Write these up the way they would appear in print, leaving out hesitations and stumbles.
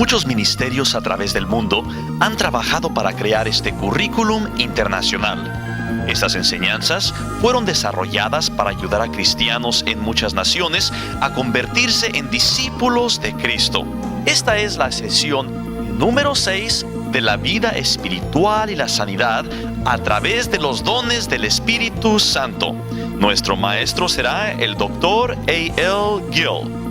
Muchos ministerios a través del mundo han trabajado para crear este currículum internacional. Estas enseñanzas fueron desarrolladas para ayudar a cristianos en muchas naciones a convertirse en discípulos de Cristo. Esta es la sesión número 6 de la vida espiritual y la sanidad a través de los dones del Espíritu Santo. Nuestro maestro será el Dr. A.L. Gill.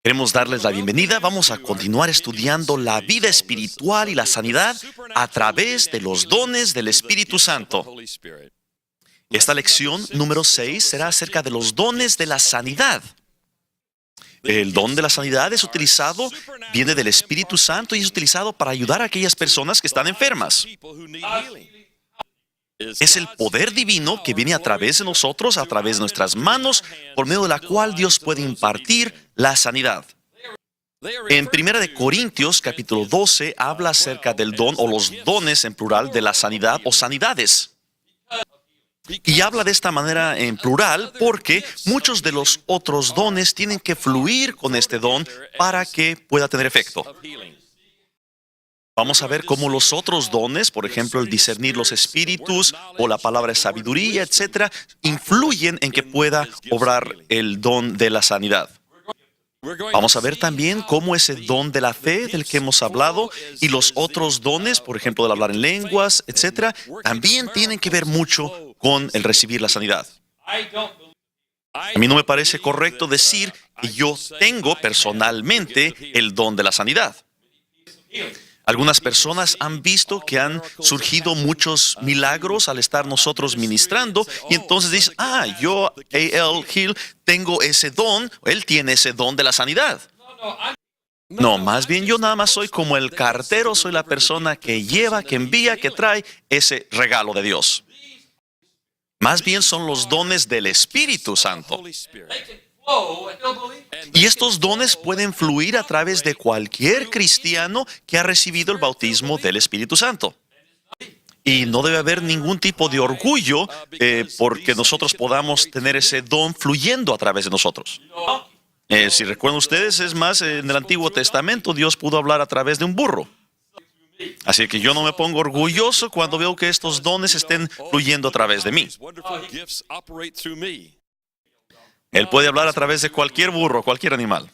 Queremos darles la bienvenida. Vamos a continuar estudiando la vida espiritual y la sanidad a través de los dones del Espíritu Santo. Esta lección número 6 será acerca de los dones de la sanidad. El don de la sanidad viene del Espíritu Santo y es utilizado para ayudar a aquellas personas que están enfermas. Es el poder divino que viene a través de nosotros, a través de nuestras manos, por medio de la cual Dios puede impartir la sanidad. En 1 Corintios, capítulo 12, habla acerca del don o los dones en plural de la sanidad o sanidades. Y habla de esta manera en plural porque muchos de los otros dones tienen que fluir con este don para que pueda tener efecto. Vamos a ver cómo los otros dones, por ejemplo, el discernir los espíritus o la palabra de sabiduría, etcétera, influyen en que pueda obrar el don de la sanidad. Vamos a ver también cómo ese don de la fe del que hemos hablado y los otros dones, por ejemplo, del hablar en lenguas, etcétera, también tienen que ver mucho con el recibir la sanidad. A mí no me parece correcto decir que yo tengo personalmente el don de la sanidad. Algunas personas han visto que han surgido muchos milagros al estar nosotros ministrando y entonces dicen, yo, A.L. Gill, tengo ese don, él tiene ese don de la sanidad. No, más bien yo nada más soy como el cartero, soy la persona que lleva, que envía, que trae ese regalo de Dios. Más bien son los dones del Espíritu Santo. Y estos dones pueden fluir a través de cualquier cristiano que ha recibido el bautismo del Espíritu Santo. Y no debe haber ningún tipo de orgullo porque nosotros podamos tener ese don fluyendo a través de nosotros. Si recuerdan ustedes, es más, en el Antiguo Testamento Dios pudo hablar a través de un burro. Así que yo no me pongo orgulloso cuando veo que estos dones estén fluyendo a través de mí. Él puede hablar a través de cualquier burro, cualquier animal.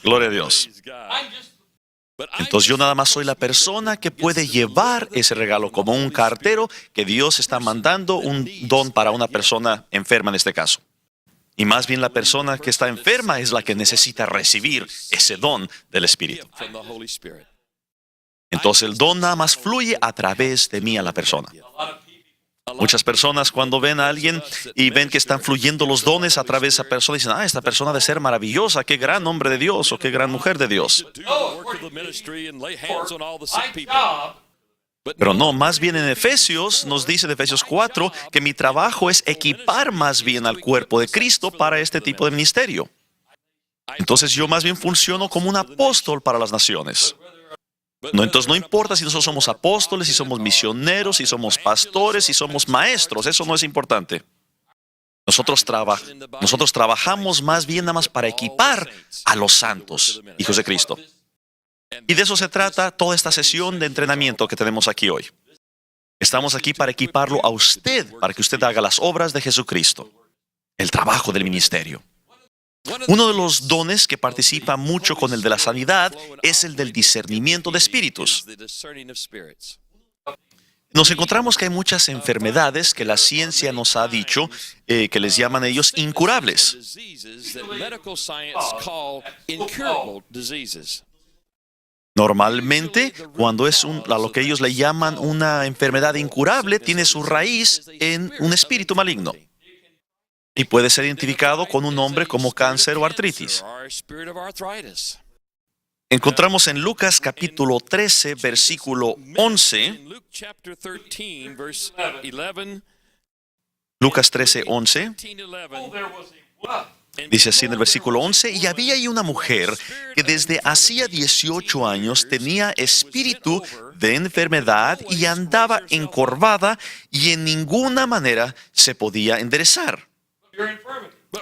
Gloria a Dios. Entonces yo nada más soy la persona que puede llevar ese regalo como un cartero que Dios está mandando un don para una persona enferma en este caso. Y más bien la persona que está enferma es la que necesita recibir ese don del Espíritu. Entonces el don nada más fluye a través de mí a la persona. Muchas personas cuando ven a alguien y ven que están fluyendo los dones a través de esa persona, dicen, esta persona debe ser maravillosa, qué gran hombre de Dios o qué gran mujer de Dios. Pero no, más bien en Efesios, nos dice de Efesios 4, que mi trabajo es equipar más bien al cuerpo de Cristo para este tipo de ministerio. Entonces yo más bien funciono como un apóstol para las naciones. Entonces no importa si nosotros somos apóstoles, si somos misioneros, si somos pastores, si somos maestros, eso no es importante. Nosotros trabajamos más bien nada más para equipar a los santos, hijos de Cristo. Y de eso se trata toda esta sesión de entrenamiento que tenemos aquí hoy. Estamos aquí para equiparlo a usted, para que usted haga las obras de Jesucristo, el trabajo del ministerio. Uno de los dones que participa mucho con el de la sanidad es el del discernimiento de espíritus. Nos encontramos que hay muchas enfermedades que la ciencia nos ha dicho que les llaman ellos incurables. Normalmente, cuando es lo que ellos le llaman una enfermedad incurable, tiene su raíz en un espíritu maligno. Y puede ser identificado con un nombre como cáncer o artritis. Encontramos en Lucas capítulo 13, versículo 11. Lucas 13, 11. Dice así en el versículo 11, y había ahí una mujer que desde hacía 18 años tenía espíritu de enfermedad y andaba encorvada y en ninguna manera se podía enderezar.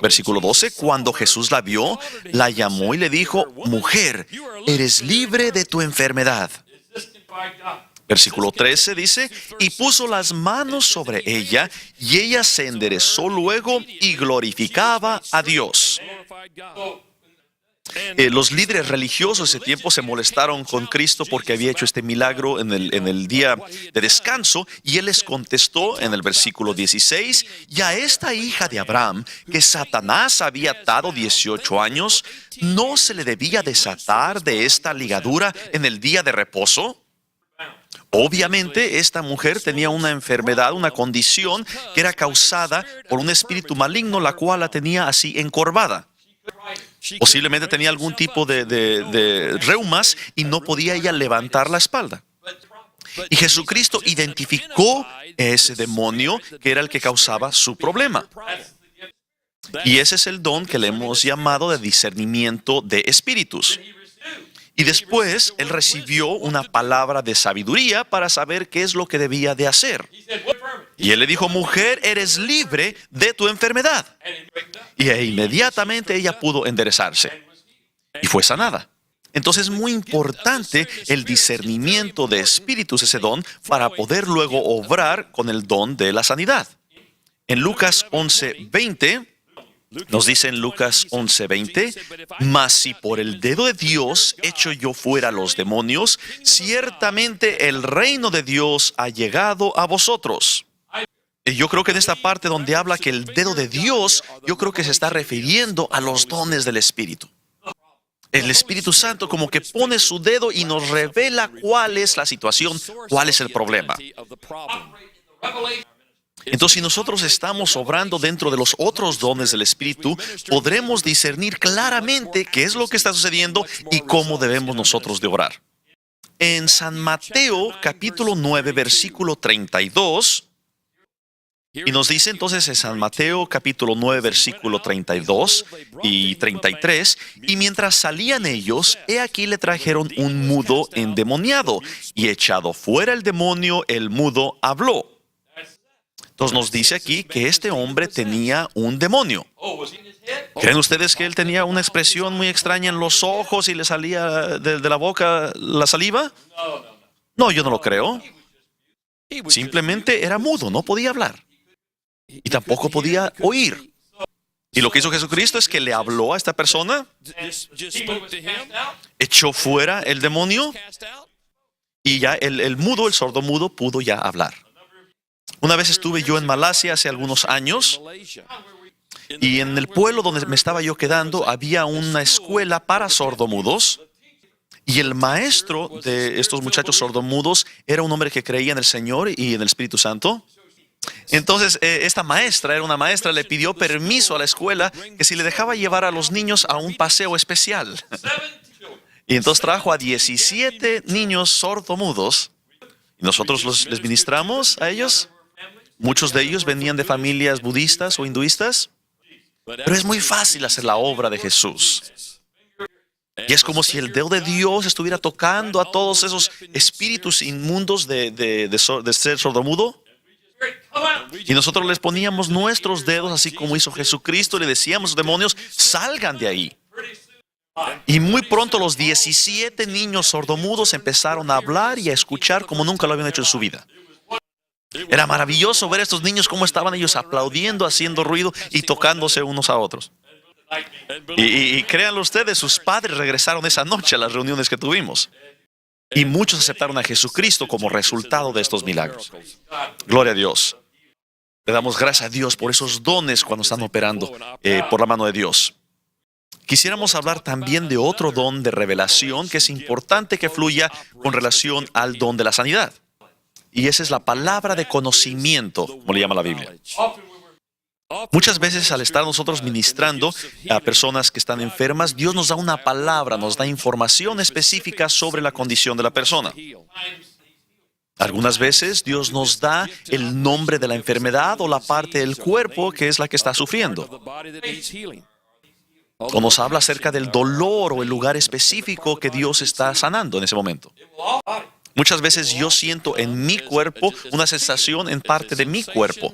Versículo 12, cuando Jesús la vio, la llamó y le dijo, mujer, eres libre de tu enfermedad. Versículo 13 dice, y puso las manos sobre ella, y ella se enderezó luego y glorificaba a Dios. Los líderes religiosos de ese tiempo se molestaron con Cristo porque había hecho este milagro en el día de descanso, y Él les contestó en el versículo 16, y a esta hija de Abraham, que Satanás había atado 18 años, ¿no se le debía desatar de esta ligadura en el día de reposo? Obviamente, esta mujer tenía una enfermedad, una condición que era causada por un espíritu maligno, la cual la tenía así encorvada. Posiblemente tenía algún tipo de reumas y no podía ella levantar la espalda. Y Jesucristo identificó ese demonio que era el que causaba su problema. Y ese es el don que le hemos llamado de discernimiento de espíritus. Y después Él recibió una palabra de sabiduría para saber qué es lo que debía de hacer. Y Él le dijo, mujer, eres libre de tu enfermedad. Y inmediatamente ella pudo enderezarse y fue sanada. Entonces es muy importante el discernimiento de espíritus, ese don, para poder luego obrar con el don de la sanidad. En Lucas 11:20, nos dice en Lucas 11:20, mas si por el dedo de Dios echo yo fuera los demonios, ciertamente el reino de Dios ha llegado a vosotros. Y yo creo que en esta parte donde habla que el dedo de Dios, yo creo que se está refiriendo a los dones del Espíritu. El Espíritu Santo como que pone su dedo y nos revela cuál es la situación, cuál es el problema. Entonces, si nosotros estamos obrando dentro de los otros dones del Espíritu, podremos discernir claramente qué es lo que está sucediendo y cómo debemos nosotros de orar. En San Mateo, capítulo 9, versículo 32, y nos dice entonces en San Mateo, capítulo 9, versículo 32 y 33, y mientras salían ellos, he aquí le trajeron un mudo endemoniado, y echado fuera el demonio, el mudo habló. Entonces nos dice aquí que este hombre tenía un demonio. ¿Creen ustedes que él tenía una expresión muy extraña en los ojos y le salía de la boca la saliva? No, yo no lo creo. Simplemente era mudo, no podía hablar. Y tampoco podía oír. Y lo que hizo Jesucristo es que le habló a esta persona, echó fuera el demonio, y ya el mudo, el sordomudo, pudo ya hablar. Una vez estuve yo en Malasia hace algunos años, y en el pueblo donde me estaba yo quedando había una escuela para sordomudos, y el maestro de estos muchachos sordomudos era un hombre que creía en el Señor y en el Espíritu Santo. Entonces esta maestra, era una maestra, le pidió permiso a la escuela que si le dejaba llevar a los niños a un paseo especial. Y entonces trajo a 17 niños sordomudos, y nosotros les ministramos a ellos. Muchos de ellos venían de familias budistas o hinduistas, pero es muy fácil hacer la obra de Jesús. Y es como si el dedo de Dios estuviera tocando a todos esos espíritus inmundos de ser sordomudo. Y nosotros les poníamos nuestros dedos, así como hizo Jesucristo, y le decíamos a los demonios, salgan de ahí. Y muy pronto los 17 niños sordomudos empezaron a hablar y a escuchar como nunca lo habían hecho en su vida. Era maravilloso ver a estos niños cómo estaban ellos aplaudiendo, haciendo ruido y tocándose unos a otros. Y créanlo ustedes, sus padres regresaron esa noche a las reuniones que tuvimos. Y muchos aceptaron a Jesucristo como resultado de estos milagros. Gloria a Dios. Le damos gracias a Dios por esos dones cuando están operando por la mano de Dios. Quisiéramos hablar también de otro don de revelación que es importante que fluya con relación al don de la sanidad. Y esa es la palabra de conocimiento, como le llama la Biblia. Muchas veces al estar nosotros ministrando a personas que están enfermas, Dios nos da una palabra, nos da información específica sobre la condición de la persona. Algunas veces Dios nos da el nombre de la enfermedad o la parte del cuerpo que es la que está sufriendo. O nos habla acerca del dolor o el lugar específico que Dios está sanando en ese momento. Muchas veces yo siento en mi cuerpo una sensación en parte de mi cuerpo.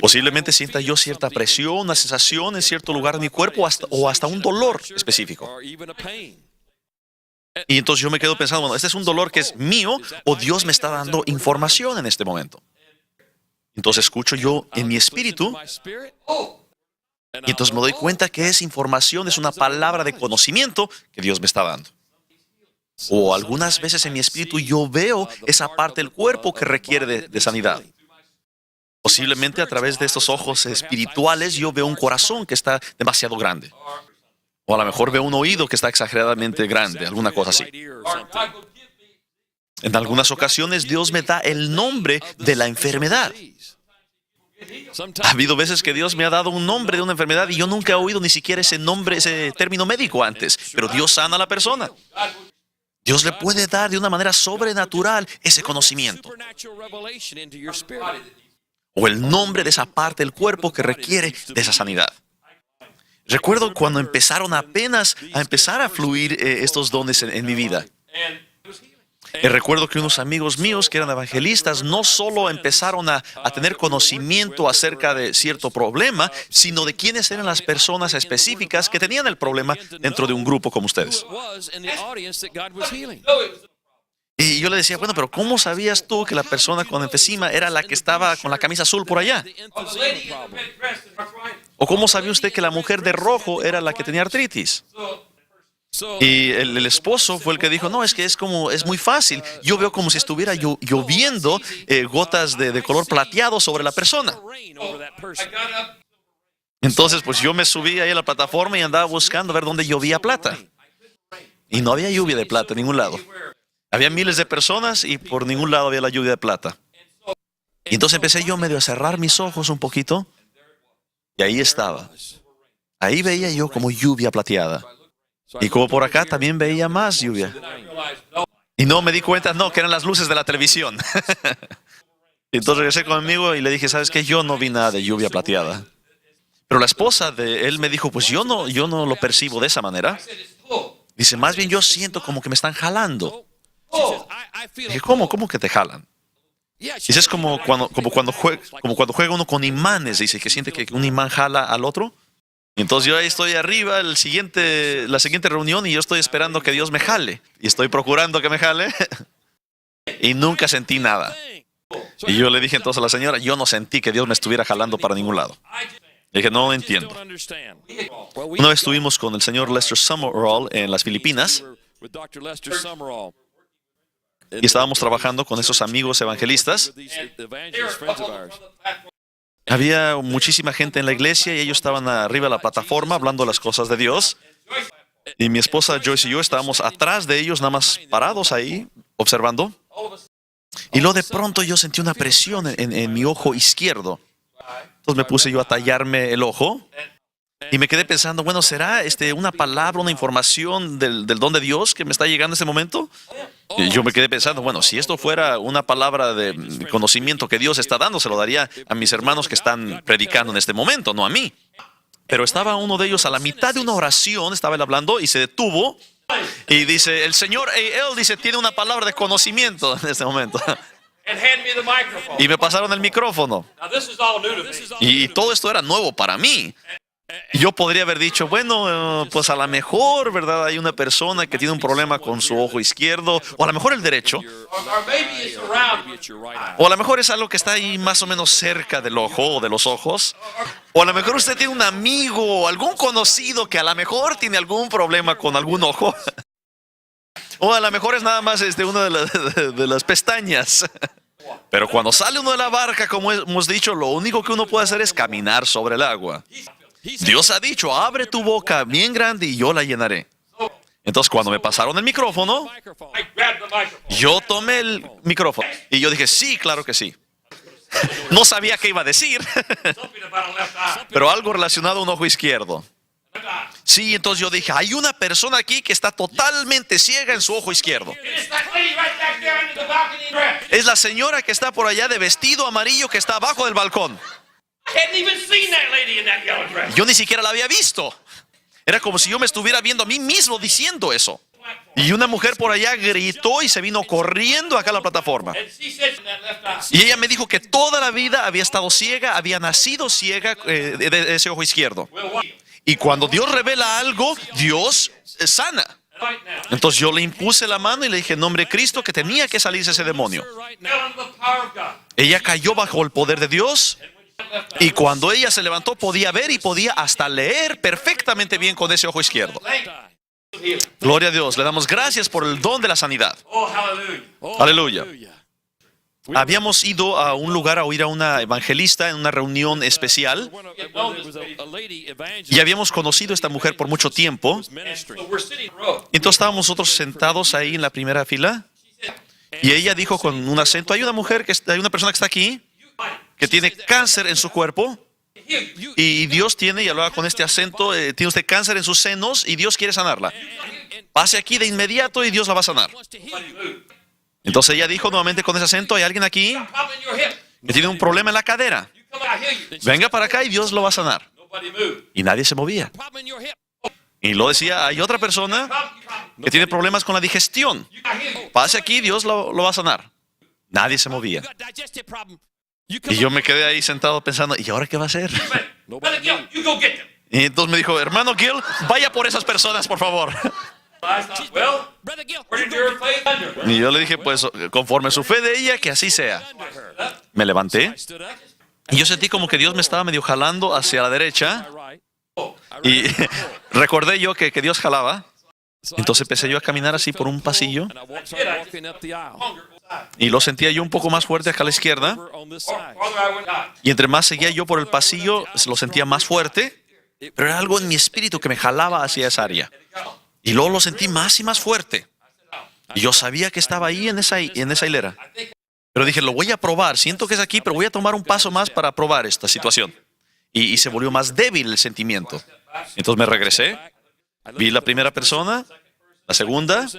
Posiblemente sienta yo cierta presión, una sensación en cierto lugar de mi cuerpo o hasta un dolor específico. Y entonces yo me quedo pensando, bueno, ¿este es un dolor que es mío o Dios me está dando información en este momento? Entonces escucho yo en mi espíritu y entonces me doy cuenta que es información, es una palabra de conocimiento que Dios me está dando. O algunas veces en mi espíritu yo veo esa parte del cuerpo que requiere de sanidad. Posiblemente a través de estos ojos espirituales yo veo un corazón que está demasiado grande. O a lo mejor veo un oído que está exageradamente grande, alguna cosa así. En algunas ocasiones Dios me da el nombre de la enfermedad. Ha habido veces que Dios me ha dado un nombre de una enfermedad y yo nunca he oído ni siquiera ese nombre, ese término médico antes. Pero Dios sana a la persona. Dios le puede dar de una manera sobrenatural ese conocimiento. O el nombre de esa parte del cuerpo que requiere de esa sanidad. Recuerdo cuando empezaron apenas a empezar a fluir estos dones en mi vida. Recuerdo que unos amigos míos que eran evangelistas no solo empezaron a tener conocimiento acerca de cierto problema, sino de quiénes eran las personas específicas que tenían el problema dentro de un grupo como ustedes. Y yo le decía, bueno, pero ¿cómo sabías tú que la persona con enfisema era la que estaba con la camisa azul por allá? ¿O cómo sabía usted que la mujer de rojo era la que tenía artritis? Y el esposo fue el que dijo, no, es que es muy fácil. Yo veo como si estuviera lloviendo gotas de color plateado sobre la persona. Entonces, pues yo me subí ahí a la plataforma y andaba buscando a ver dónde llovía plata. Y no había lluvia de plata en ningún lado. Había miles de personas y por ningún lado había la lluvia de plata. Y entonces empecé yo medio a cerrar mis ojos un poquito. Y ahí estaba. Ahí veía yo como lluvia plateada. Y como por acá también veía más lluvia. Y no me di cuenta, no, que eran las luces de la televisión. Entonces regresé conmigo y le dije, ¿sabes qué? Yo no vi nada de lluvia plateada. Pero la esposa de él me dijo, pues yo no lo percibo de esa manera. Dice, más bien yo siento como que me están jalando. Dije, ¿cómo que te jalan? Dice, es como cuando juega uno con imanes. Dice, que siente que un imán jala al otro. Y entonces yo ahí estoy arriba, la siguiente reunión, y yo estoy esperando que Dios me jale. Y estoy procurando que me jale. Y nunca sentí nada. Y yo le dije entonces a la señora, yo no sentí que Dios me estuviera jalando para ningún lado. Le dije, no entiendo. Una vez estuvimos con el señor Lester Summerall en las Filipinas. Y estábamos trabajando con esos amigos evangelistas. Había muchísima gente en la iglesia y ellos estaban arriba de la plataforma hablando las cosas de Dios. Y mi esposa Joyce y yo estábamos atrás de ellos, nada más parados ahí, observando. Y luego de pronto yo sentí una presión en mi ojo izquierdo. Entonces me puse yo a tallarme el ojo. Y me quedé pensando, bueno, ¿será una palabra, una información del don de Dios que me está llegando en ese momento? Y yo me quedé pensando, bueno, si esto fuera una palabra de conocimiento que Dios está dando, se lo daría a mis hermanos que están predicando en este momento, no a mí. Pero estaba uno de ellos a la mitad de una oración, estaba él hablando y se detuvo. Y dice, el Señor, él dice, tiene una palabra de conocimiento en este momento. Y me pasaron el micrófono. Y todo esto era nuevo para mí. Yo podría haber dicho, bueno, pues a lo mejor, ¿verdad? Hay una persona que tiene un problema con su ojo izquierdo, o a lo mejor el derecho, o a lo mejor es algo que está ahí más o menos cerca del ojo o de los ojos, o a lo mejor usted tiene un amigo o algún conocido que a lo mejor tiene algún problema con algún ojo, o a lo mejor es nada más una de las pestañas. Pero cuando sale uno de la barca, como hemos dicho, lo único que uno puede hacer es caminar sobre el agua. Dios ha dicho, abre tu boca bien grande y yo la llenaré. Entonces, cuando me pasaron el micrófono, yo tomé el micrófono y yo dije, sí, claro que sí. No sabía qué iba a decir, pero algo relacionado a un ojo izquierdo. Sí, entonces yo dije, hay una persona aquí que está totalmente ciega en su ojo izquierdo. Es la señora que está por allá de vestido amarillo que está abajo del balcón. hadn't even seen that lady in that yellow dress. Yo ni siquiera la había visto. Era como si yo me estuviera viendo a mí mismo diciendo eso. Y una mujer por allá gritó y se vino corriendo acá a la plataforma. And she said that left eye. Y ella me dijo que toda la vida había estado ciega, había nacido ciega de ese ojo izquierdo. Well, what? Y cuando Dios revela algo, Dios sana. Right now. Entonces yo le impuse la mano y le dije en nombre de Cristo que tenía que salirse ese demonio. Fell under the power of God. Ella cayó bajo el poder de Dios. Left eye. Y cuando ella se levantó podía ver y podía hasta leer perfectamente bien con ese ojo izquierdo. Healing. Gloria a Dios, le damos gracias por el don de la sanidad. Oh, hallelujah. Aleluya. Habíamos ido a un lugar a oír a una evangelista en una reunión especial y habíamos conocido a esta mujer por mucho tiempo. So we're sitting in a row. Entonces estábamos nosotros sentados ahí en la primera fila y ella dijo con un acento, hay una persona que está aquí que tiene cáncer en su cuerpo. Y Dios tiene, y hablaba con este acento, tiene usted cáncer en sus senos y Dios quiere sanarla. Pase aquí de inmediato y Dios la va a sanar. Entonces ella dijo nuevamente con ese acento, hay alguien aquí Pop in your hip. que tiene un problema en la cadera. You come out, I hear you. Venga para acá y Dios lo va a sanar. Nobody moved. Y nadie se movía. Y lo decía, hay otra persona que tiene problemas con la digestión. I hear you. Pase aquí, Dios lo va a sanar. Nadie se movía. Y yo me quedé ahí sentado pensando, ¿y ahora qué va a hacer? Brother Gil, you go get them. Y entonces me dijo, hermano Gil, vaya por esas personas, por favor. I thought, well, where did your faith under? Y yo le dije, pues conforme su fe de ella, que así sea. Me levanté y yo sentí como que Dios me estaba medio jalando hacia la derecha. Y recordé yo que Dios jalaba. Entonces empecé yo a caminar así por un pasillo y lo sentía yo un poco más fuerte acá a la izquierda. Farther I went out. Y entre más seguía yo por el pasillo, lo sentía más fuerte. Pero era algo en mi espíritu que me jalaba hacia esa área. Y luego lo sentí más y más fuerte. Y yo sabía que estaba ahí en esa hilera. Pero dije, lo voy a probar. Siento que es aquí, pero voy a tomar un paso más para probar esta situación. Y se volvió más débil el sentimiento. Entonces me regresé. Vi la primera persona, la segunda.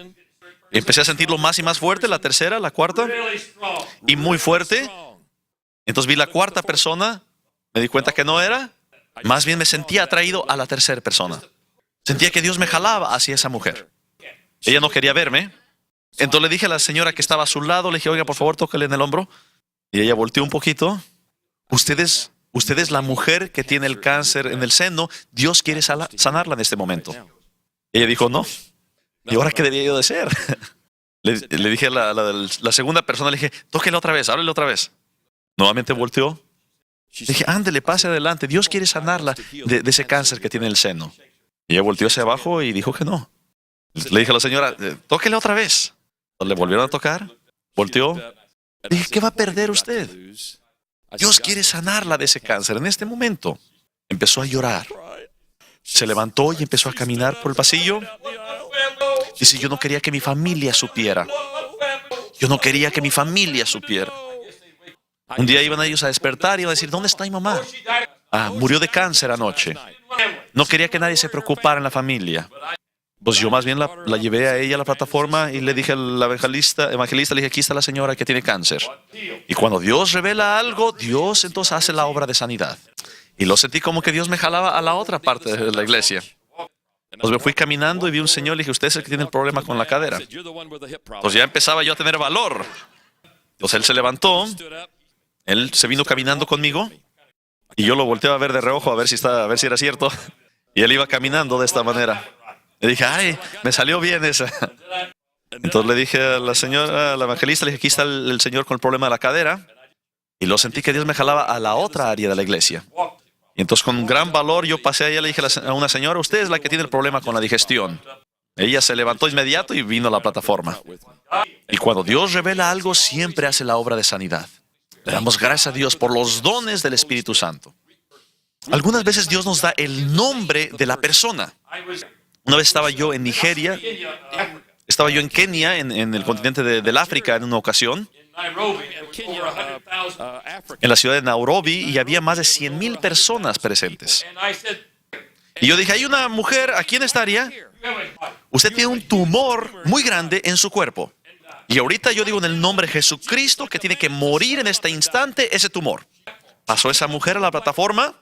Empecé a sentirlo más y más fuerte, la tercera, la cuarta. Really strong. Y muy fuerte. Entonces vi la cuarta persona. Me di cuenta que no era. Más bien me sentía atraído a la tercera persona. Sentía que Dios me jalaba hacia esa mujer. Ella no quería verme. Entonces le dije a la señora que estaba a su lado, le dije, oiga, por favor, tóquele en el hombro. Y ella volteó un poquito. Usted es la mujer que tiene el cáncer en el seno. Dios quiere sanarla en este momento. Ella dijo, no. ¿Y ahora qué debía yo de ser? Le dije a la segunda persona, le dije, tóquele otra vez, háblele otra vez. Nuevamente volteó. Le dije, ándele, pase adelante. Dios quiere sanarla de ese cáncer que tiene en el seno. Y ella volteó hacia abajo y dijo que no. Le dije a la señora, tóquele otra vez. Le volvieron a tocar. Volteó. Dije, ¿qué va a perder usted? Dios quiere sanarla de ese cáncer en este momento. Empezó a llorar. Se levantó y empezó a caminar por el pasillo. Dice, yo no quería que mi familia supiera. Yo no quería que mi familia supiera. Un día iban ellos a despertar y iban a decir, ¿dónde está mi mamá? Ah, murió de cáncer anoche. No quería que nadie se preocupara en la familia. Pues yo más bien la llevé a ella a la plataforma y le dije al evangelista, le dije, aquí está la señora que tiene cáncer. Y cuando Dios revela algo, Dios entonces hace la obra de sanidad. Y lo sentí como que Dios me jalaba a la otra parte de la iglesia. Pues me fui caminando y vi un señor y le dije, usted es el que tiene el problema con la cadera. Pues ya empezaba yo a tener valor. Entonces él se levantó, él se vino caminando conmigo y yo lo volteaba a ver de reojo a ver si era cierto. Y él iba caminando de esta manera. Le dije, ay, me salió bien esa. Entonces le dije a la señora, a la evangelista, le dije, aquí está el señor con el problema de la cadera. Y lo sentí que Dios me jalaba a la otra área de la iglesia. Y entonces con gran valor yo pasé allá y le dije a una señora, usted es la que tiene el problema con la digestión. Ella se levantó inmediato y vino a la plataforma. Y cuando Dios revela algo, siempre hace la obra de sanidad. Le damos gracias a Dios por los dones del Espíritu Santo. Algunas veces Dios nos da el nombre de la persona. Una vez estaba yo en Nigeria, estaba yo en Kenia, en el continente del África en una ocasión, en la ciudad de Nairobi, y había más de 100,000 personas presentes. Y yo dije, hay una mujer aquí en esta área, usted tiene un tumor muy grande en su cuerpo. Y ahorita yo digo en el nombre de Jesucristo que tiene que morir en este instante ese tumor. Pasó esa mujer a la plataforma.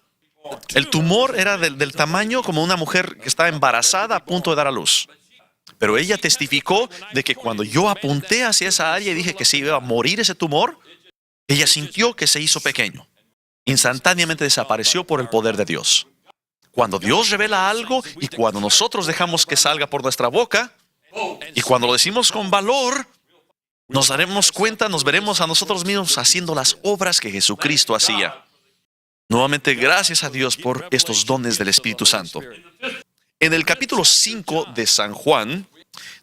El tumor era del tamaño como una mujer que está embarazada a punto de dar a luz. Pero ella testificó de que cuando yo apunté hacia esa área y dije que se iba a morir ese tumor, ella sintió que se hizo pequeño. Instantáneamente desapareció por el poder de Dios. Cuando Dios revela algo y cuando nosotros dejamos que salga por nuestra boca y cuando lo decimos con valor, nos daremos cuenta, nos veremos a nosotros mismos haciendo las obras que Jesucristo hacía. Nuevamente, gracias a Dios por estos dones del Espíritu Santo. En el capítulo 5 de San Juan,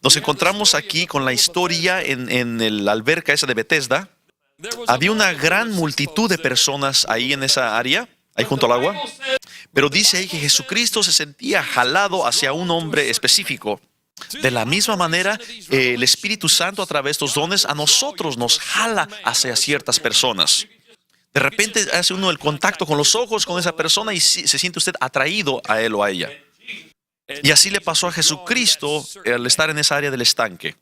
nos encontramos aquí con la historia en la alberca esa de Bethesda. Había una gran multitud de personas ahí en esa área, ahí junto al agua. Pero dice ahí que Jesucristo se sentía jalado hacia un hombre específico. De la misma manera, el Espíritu Santo a través de estos dones a nosotros nos jala hacia ciertas personas. De repente hace uno el contacto con los ojos con esa persona y se siente usted atraído a él o a ella. Y así le pasó a Jesucristo al estar en esa área del estanque.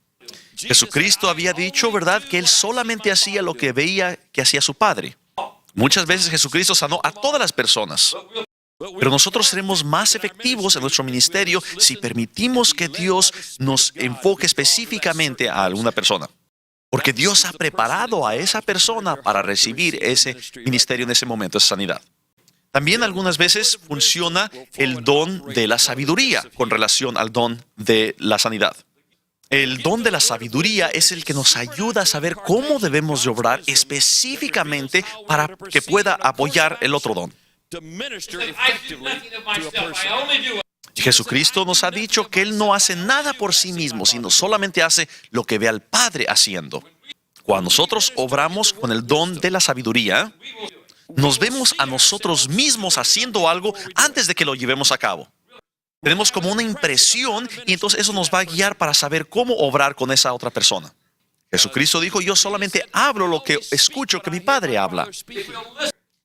Jesucristo había dicho, ¿verdad?, que Él solamente hacía lo que veía que hacía su Padre. Muchas veces Jesucristo sanó a todas las personas. Pero nosotros seremos más efectivos en nuestro ministerio si permitimos que Dios nos enfoque específicamente a alguna persona. Porque Dios ha preparado a esa persona para recibir ese ministerio en ese momento, esa sanidad. También algunas veces funciona el don de la sabiduría con relación al don de la sanidad. El don de la sabiduría es el que nos ayuda a saber cómo debemos de obrar específicamente para que pueda apoyar el otro don. Jesucristo nos ha dicho que Él no hace nada por sí mismo, sino solamente hace lo que ve al Padre haciendo. Cuando nosotros obramos con el don de la sabiduría, nos vemos a nosotros mismos haciendo algo antes de que lo llevemos a cabo. Tenemos como una impresión y entonces eso nos va a guiar para saber cómo obrar con esa otra persona. Jesucristo dijo, yo solamente hablo lo que escucho que mi Padre habla.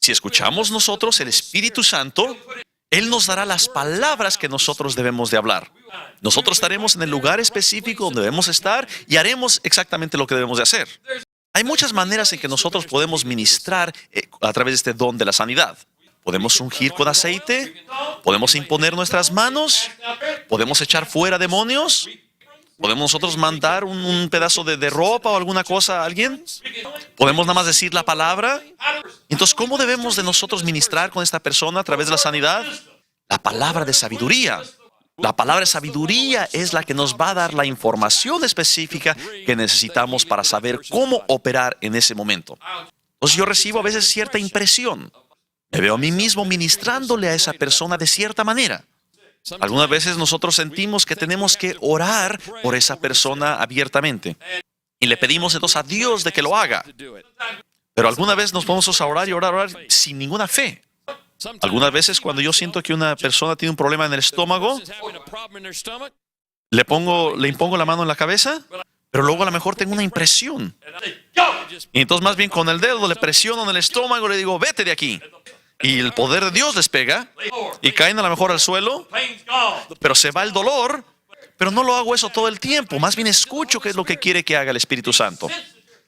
Si escuchamos nosotros el Espíritu Santo, Él nos dará las palabras que nosotros debemos de hablar. Nosotros estaremos en el lugar específico donde debemos estar y haremos exactamente lo que debemos de hacer. Hay muchas maneras en que nosotros podemos ministrar a través de este don de la sanidad. Podemos ungir con aceite, podemos imponer nuestras manos, podemos echar fuera demonios, podemos nosotros mandar un pedazo de ropa o alguna cosa a alguien, podemos nada más decir la palabra. Entonces, ¿cómo debemos de nosotros ministrar con esta persona a través de la sanidad? La palabra de sabiduría. La palabra de sabiduría es la que nos va a dar la información específica que necesitamos para saber cómo operar en ese momento. Entonces yo recibo a veces cierta impresión. Me veo a mí mismo ministrándole a esa persona de cierta manera. Algunas veces nosotros sentimos que tenemos que orar por esa persona abiertamente. Y le pedimos entonces a Dios de que lo haga. Pero alguna vez nos ponemos a orar y orar sin ninguna fe. Algunas veces cuando yo siento que una persona tiene un problema en el estómago, le impongo la mano en la cabeza, pero luego a lo mejor tengo una impresión. Y entonces más bien con el dedo le presiono en el estómago y le digo, vete de aquí. Y el poder de Dios les pega y caen a lo mejor al suelo, pero se va el dolor, pero no lo hago eso todo el tiempo. Más bien escucho qué es lo que quiere que haga el Espíritu Santo.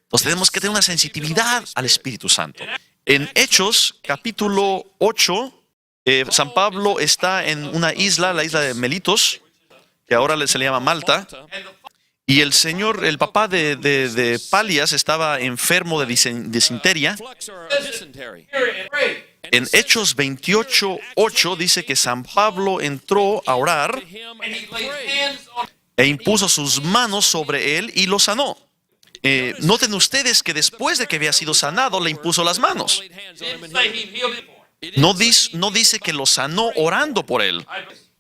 Entonces tenemos que tener una sensibilidad al Espíritu Santo. En Hechos, capítulo 8, San Pablo está en una isla, la isla de Melitos, que ahora se le llama Malta, y el papá de Palias estaba enfermo de disentería. En Hechos 28:8 dice que San Pablo entró a orar e impuso sus manos sobre él y lo sanó. Noten ustedes que después de que había sido sanado, le impuso las manos. No dice que lo sanó orando por él.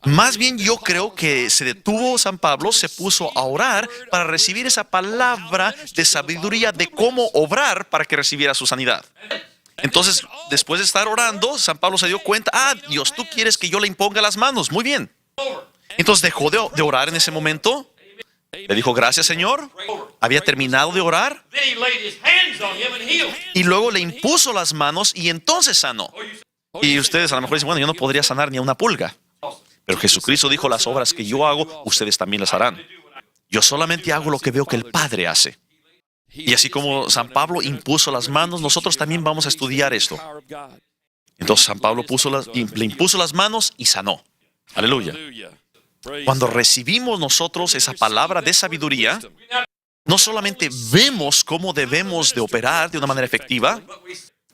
Más bien yo creo que se detuvo San Pablo, se puso a orar para recibir esa palabra de sabiduría de cómo obrar para que recibiera su sanidad. Entonces, después de estar orando, San Pablo se dio cuenta, Dios, tú quieres que yo le imponga las manos. Muy bien. Entonces dejó de orar en ese momento. Le dijo, gracias, Señor. Había terminado de orar. Y luego le impuso las manos y entonces sanó. Y ustedes a lo mejor dicen, bueno, yo no podría sanar ni a una pulga. Pero Jesucristo dijo, las obras que yo hago, ustedes también las harán. Yo solamente hago lo que veo que el Padre hace. Y así como San Pablo impuso las manos, nosotros también vamos a estudiar esto. Entonces San Pablo le impuso las manos y sanó. Aleluya. Cuando recibimos nosotros esa palabra de sabiduría, no solamente vemos cómo debemos de operar de una manera efectiva,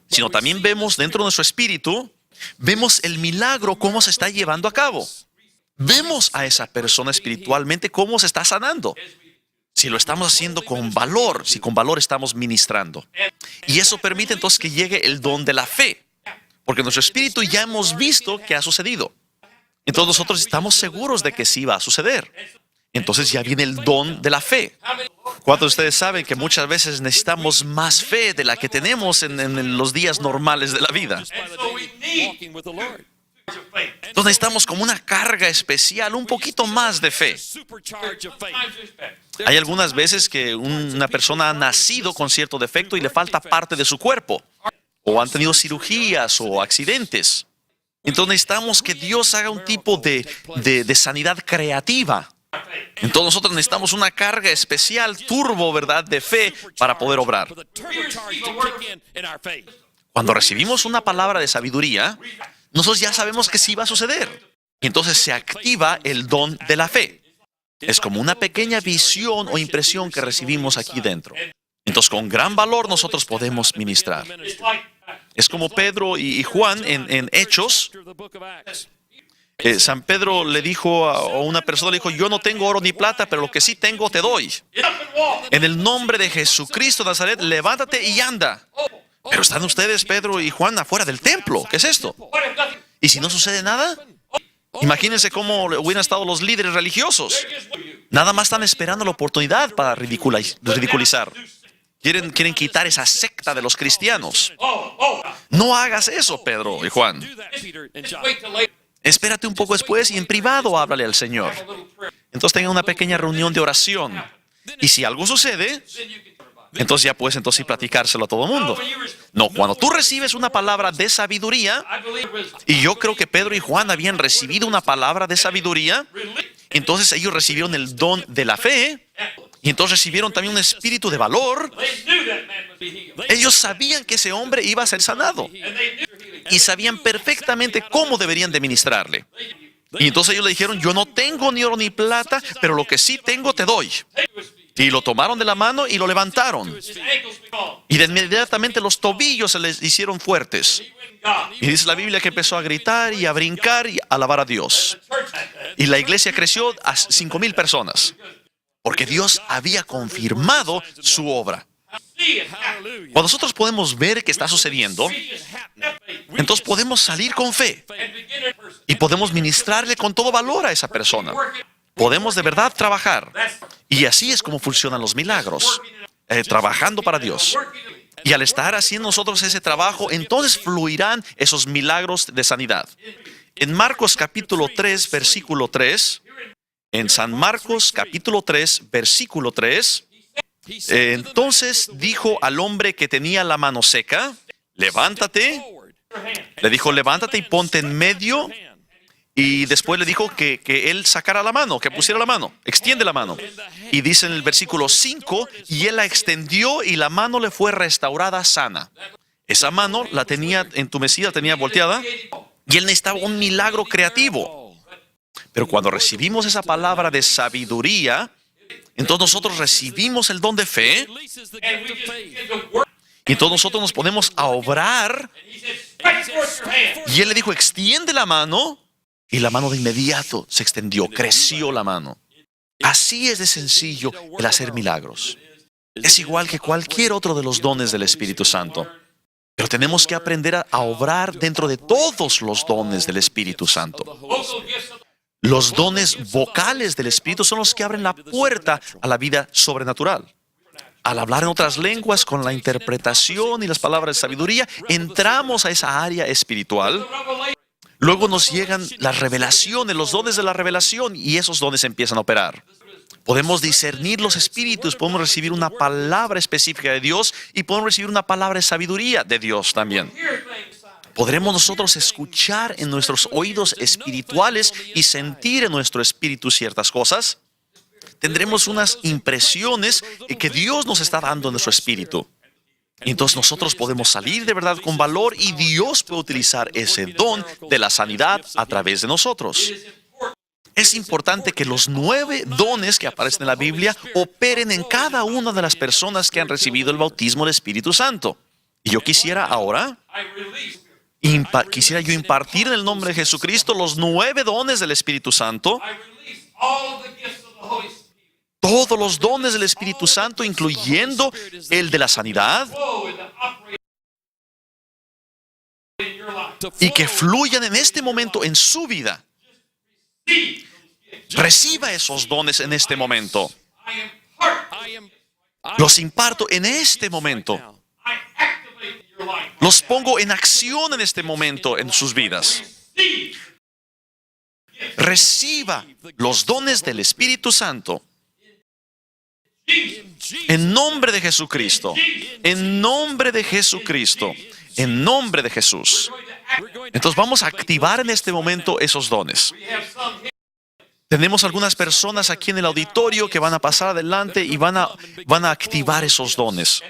sino también vemos dentro de nuestro espíritu, vemos el milagro cómo se está llevando a cabo. Vemos a esa persona espiritualmente cómo se está sanando. Si lo estamos haciendo con valor, si con valor estamos ministrando. Y eso permite entonces que llegue el don de la fe. Porque en nuestro espíritu ya hemos visto que ha sucedido. Entonces nosotros estamos seguros de que sí va a suceder. Entonces ya viene el don de la fe. ¿Cuántos de ustedes saben que muchas veces necesitamos más fe de la que tenemos en los días normales de la vida? Entonces necesitamos como una carga especial, un poquito más de fe. Hay algunas veces que una persona ha nacido con cierto defecto y le falta parte de su cuerpo. O han tenido cirugías o accidentes. Entonces necesitamos que Dios haga un tipo de sanidad creativa. Entonces nosotros necesitamos una carga especial, turbo, ¿verdad?, de fe para poder obrar. Cuando recibimos una palabra de sabiduría, nosotros ya sabemos que sí va a suceder. Y entonces se activa el don de la fe. Es como una pequeña visión o impresión que recibimos aquí dentro. Entonces con gran valor nosotros podemos ministrar. Es como Pedro y Juan en Hechos. San Pedro le dijo a una persona, le dijo, yo no tengo oro ni plata, pero lo que sí tengo te doy. En el nombre de Jesucristo de Nazaret, levántate y anda. Pero están ustedes, Pedro y Juan, afuera del templo. ¿Qué es esto? ¿Y si no sucede nada? Imagínense cómo hubieran estado los líderes religiosos. Nada más están esperando la oportunidad para ridiculizar. Quieren quitar esa secta de los cristianos. No hagas eso, Pedro y Juan. Espérate un poco después y en privado háblale al Señor. Entonces tengan una pequeña reunión de oración. Y si algo sucede, entonces ya puedes entonces platicárselo a todo el mundo. No, cuando tú recibes una palabra de sabiduría, y yo creo que Pedro y Juan habían recibido una palabra de sabiduría, entonces ellos recibieron el don de la fe, y entonces recibieron también un espíritu de valor. Ellos sabían que ese hombre iba a ser sanado. Y sabían perfectamente cómo deberían de ministrarle. Y entonces ellos le dijeron, yo no tengo ni oro ni plata, pero lo que sí tengo te doy. Y lo tomaron de la mano y lo levantaron. Y de inmediatamente los tobillos se les hicieron fuertes. Y dice la Biblia que empezó a gritar y a brincar y a alabar a Dios. Y la iglesia creció a 5,000 personas. Porque Dios había confirmado su obra. Cuando nosotros podemos ver que está sucediendo, entonces podemos salir con fe y podemos ministrarle con todo valor a esa persona. Podemos de verdad trabajar. Y así es como funcionan los milagros, trabajando para Dios. Y al estar haciendo nosotros ese trabajo, entonces fluirán esos milagros de sanidad. En Marcos capítulo 3, versículo 3, en San Marcos capítulo 3, versículo 3, entonces dijo al hombre que tenía la mano seca, levántate. Le dijo, levántate y ponte en medio. Y después le dijo que él sacara la mano, que pusiera la mano, extiende la mano. Y dice en el versículo 5, y él la extendió y la mano le fue restaurada sana. Esa mano la tenía entumecida, la tenía volteada, y él necesitaba un milagro creativo. Pero cuando recibimos esa palabra de sabiduría, entonces nosotros recibimos el don de fe, y entonces nosotros nos ponemos a obrar, y él le dijo, extiende la mano, y la mano de inmediato se extendió, creció la mano. Así es de sencillo el hacer milagros. Es igual que cualquier otro de los dones del Espíritu Santo. Pero tenemos que aprender a obrar dentro de todos los dones del Espíritu Santo. Los dones vocales del Espíritu son los que abren la puerta a la vida sobrenatural. Al hablar en otras lenguas, con la interpretación y las palabras de sabiduría, entramos a esa área espiritual. Luego nos llegan las revelaciones, los dones de la revelación, y esos dones empiezan a operar. Podemos discernir los espíritus, podemos recibir una palabra específica de Dios y podemos recibir una palabra de sabiduría de Dios también. ¿Podremos nosotros escuchar en nuestros oídos espirituales y sentir en nuestro espíritu ciertas cosas? tendremos unas impresiones que Dios nos está dando en nuestro espíritu. Y entonces nosotros podemos salir de verdad con valor y Dios puede utilizar ese don de la sanidad a través de nosotros. Es importante que los 9 dones que aparecen en la Biblia operen en cada una de las personas que han recibido el bautismo del Espíritu Santo. Y yo quisiera ahora, quisiera yo impartir en el nombre de Jesucristo los 9 dones del Espíritu Santo. Todos los dones del Espíritu Santo, incluyendo el de la sanidad, y que fluyan en este momento en su vida. Reciba esos dones en este momento. Los imparto en este momento. Los pongo en acción en este momento en sus vidas. Reciba los dones del Espíritu Santo. En nombre de Jesucristo. En nombre de Jesucristo. En nombre de Jesús. Entonces vamos a activar en este momento esos dones. Tenemos algunas personas aquí en el auditorio que van a pasar adelante y van a activar esos dones.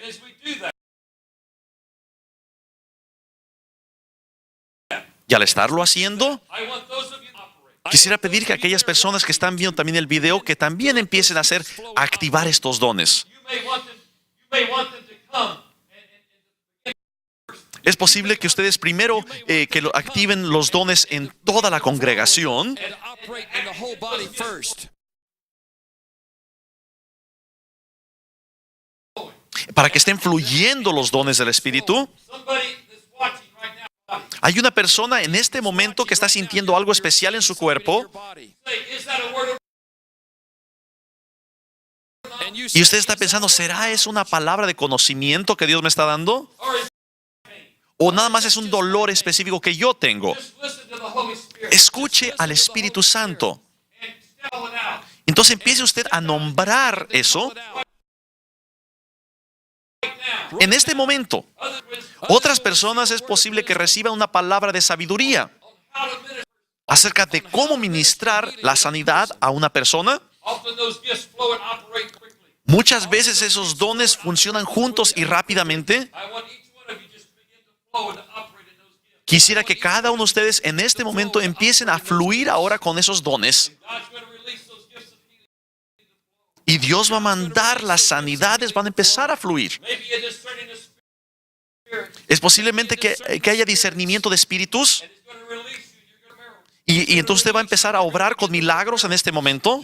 Y al estarlo haciendo, quisiera pedir que aquellas personas que están viendo también el video, que también empiecen a activar estos dones. Es posible que ustedes primero que activen los dones en toda la congregación. Para que estén fluyendo los dones del Espíritu. Hay una persona en este momento que está sintiendo algo especial en su cuerpo. Y usted está pensando, ¿será es una palabra de conocimiento que Dios me está dando? ¿O nada más es un dolor específico que yo tengo? Escuche al Espíritu Santo. Entonces empiece usted a nombrar eso. En este momento, otras personas es posible que reciban una palabra de sabiduría acerca de cómo ministrar la sanidad a una persona. Muchas veces esos dones funcionan juntos y rápidamente. Quisiera que cada uno de ustedes en este momento empiecen a fluir ahora con esos dones. Y Dios va a mandar las sanidades, van a empezar a fluir. Es posiblemente que haya discernimiento de espíritus. Y entonces usted va a empezar a obrar con milagros en este momento.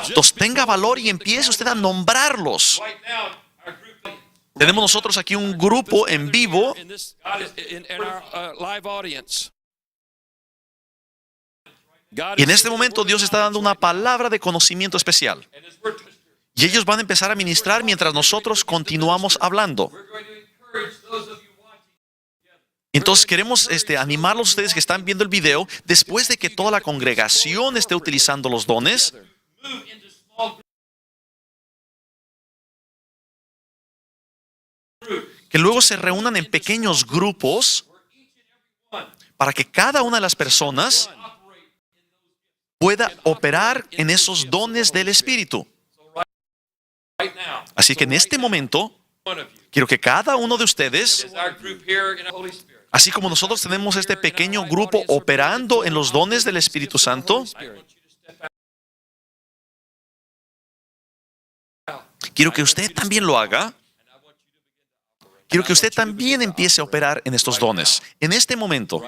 Entonces tenga valor y empiece usted a nombrarlos. Tenemos nosotros aquí un grupo en vivo. Y en este momento Dios está dando una palabra de conocimiento especial. Y ellos van a empezar a ministrar mientras nosotros continuamos hablando. Entonces queremos animarlos a ustedes que están viendo el video, después de que toda la congregación esté utilizando los dones, que luego se reúnan en pequeños grupos para que cada una de las personas pueda operar en esos dones del Espíritu. Así que en este momento, quiero que cada uno de ustedes, así como nosotros tenemos este pequeño grupo operando en los dones del Espíritu Santo, quiero que usted también lo haga. Quiero que usted también empiece a operar en estos dones. En este momento,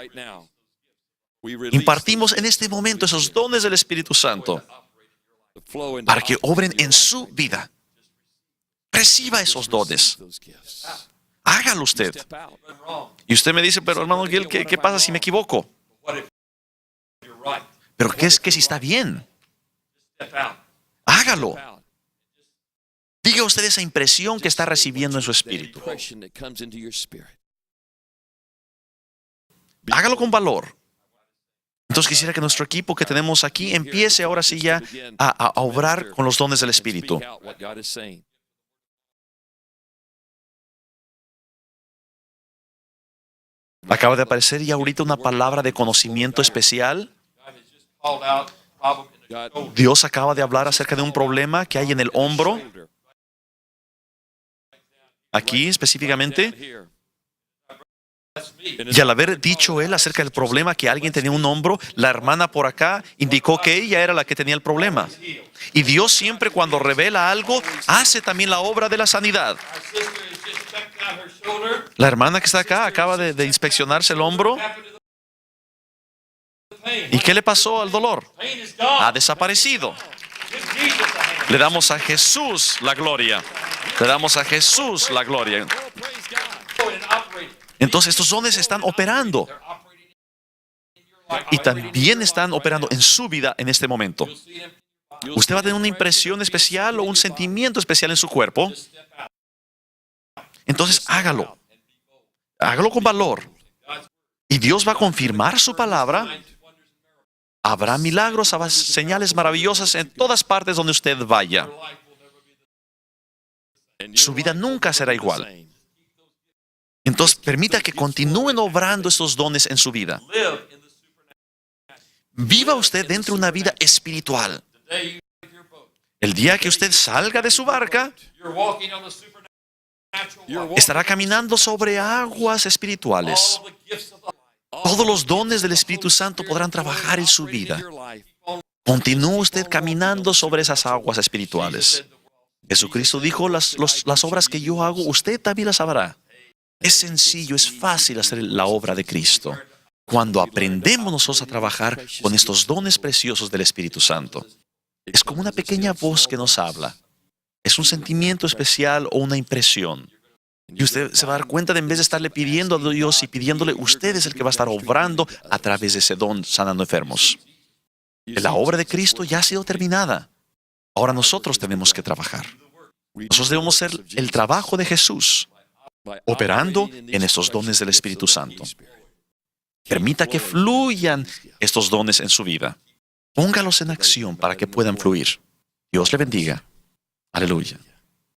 impartimos en este momento esos dones del Espíritu Santo para que obren en su vida. Reciba esos dones. Hágalo usted. Y usted me dice, pero hermano Gil, ¿qué pasa si me equivoco? Pero ¿qué es que si está bien? Hágalo. Diga usted esa impresión que está recibiendo en su espíritu. Hágalo con valor. Entonces quisiera que nuestro equipo que tenemos aquí empiece ahora sí ya a obrar con los dones del Espíritu. Acaba de aparecer ya ahorita una palabra de conocimiento especial. Dios acaba de hablar acerca de un problema que hay en el hombro, aquí específicamente. Y al haber dicho él acerca del problema que alguien tenía un hombro, la hermana por acá indicó que ella era la que tenía el problema. Y Dios siempre cuando revela algo, hace también la obra de la sanidad. La hermana que está acá acaba de inspeccionarse el hombro. ¿Y qué le pasó al dolor? Ha desaparecido. Le damos a Jesús la gloria. Le damos a Jesús la gloria. Entonces estos dones están operando. Y también están operando en su vida en este momento. Usted va a tener una impresión especial o un sentimiento especial en su cuerpo. Entonces hágalo. Hágalo con valor. Y Dios va a confirmar su palabra. Habrá milagros, habrá señales maravillosas en todas partes donde usted vaya. Su vida nunca será igual. Entonces, permita que continúen obrando estos dones en su vida. Viva usted dentro de una vida espiritual. El día que usted salga de su barca, estará caminando sobre aguas espirituales. Todos los dones del Espíritu Santo podrán trabajar en su vida. Continúe usted caminando sobre esas aguas espirituales. Jesucristo dijo, las obras que yo hago, usted también las hará. Es sencillo, es fácil hacer la obra de Cristo. Cuando aprendemos nosotros a trabajar con estos dones preciosos del Espíritu Santo. Es como una pequeña voz que nos habla. Es un sentimiento especial o una impresión. Y usted se va a dar cuenta de en vez de estarle pidiendo a Dios y pidiéndole, usted es el que va a estar obrando a través de ese don sanando enfermos. La obra de Cristo ya ha sido terminada. Ahora nosotros tenemos que trabajar. Nosotros debemos hacer el trabajo de Jesús, operando en estos dones del Espíritu Santo. Permita que fluyan estos dones en su vida. Póngalos en acción para que puedan fluir. Dios le bendiga. Aleluya.